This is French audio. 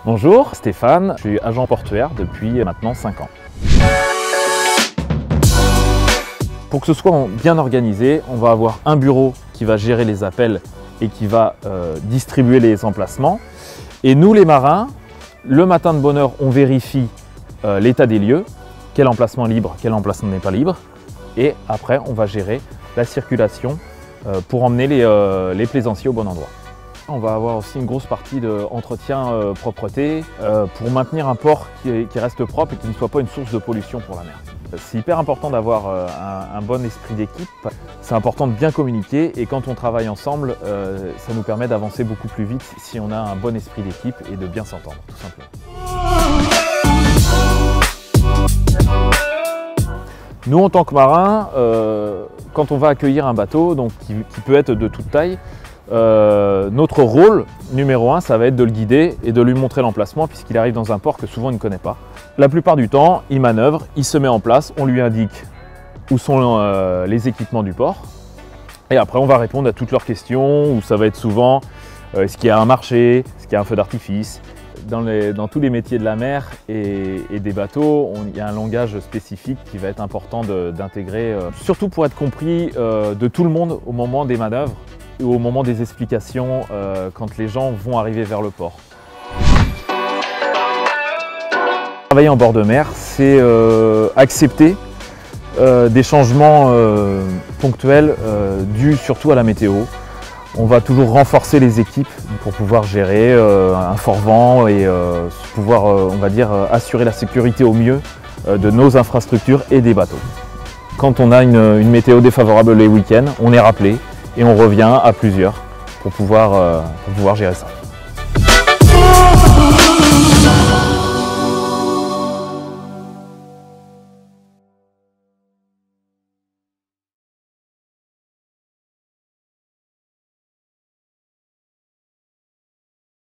Bonjour, Stéphane, je suis agent portuaire depuis maintenant 5 ans. Pour que ce soit bien organisé, on va avoir un bureau qui va gérer les appels et qui va distribuer les emplacements. Et nous les marins, le matin de bonne heure, on vérifie l'état des lieux, quel emplacement est libre, quel emplacement n'est pas libre. Et après, on va gérer la circulation pour emmener les plaisanciers au bon endroit. On va avoir aussi une grosse partie d'entretien propreté pour maintenir un port qui reste propre et qui ne soit pas une source de pollution pour la mer. C'est hyper important d'avoir un bon esprit d'équipe. C'est important de bien communiquer et quand on travaille ensemble, ça nous permet d'avancer beaucoup plus vite si on a un bon esprit d'équipe et de bien s'entendre, tout simplement. Nous, en tant que marins, quand on va accueillir un bateau donc, qui peut être de toute taille, notre rôle numéro 1, ça va être de le guider et de lui montrer l'emplacement puisqu'il arrive dans un port que souvent il ne connaît pas. La plupart du temps, il manœuvre, il se met en place, on lui indique où sont les équipements du port et après on va répondre à toutes leurs questions où ça va être souvent est-ce qu'il y a un marché, est-ce qu'il y a un feu d'artifice. Dans tous les métiers de la mer et des bateaux, il y a un langage spécifique qui va être important d'intégrer, surtout pour être compris de tout le monde au moment des manœuvres ou au moment des explications quand les gens vont arriver vers le port. Travailler en bord de mer, c'est accepter des changements ponctuels dus surtout à la météo. On va toujours renforcer les équipes pour pouvoir gérer un fort vent et pouvoir, on va dire, assurer la sécurité au mieux de nos infrastructures et des bateaux. Quand on a une météo défavorable les week-ends, on est rappelé et on revient à plusieurs pour pouvoir gérer ça.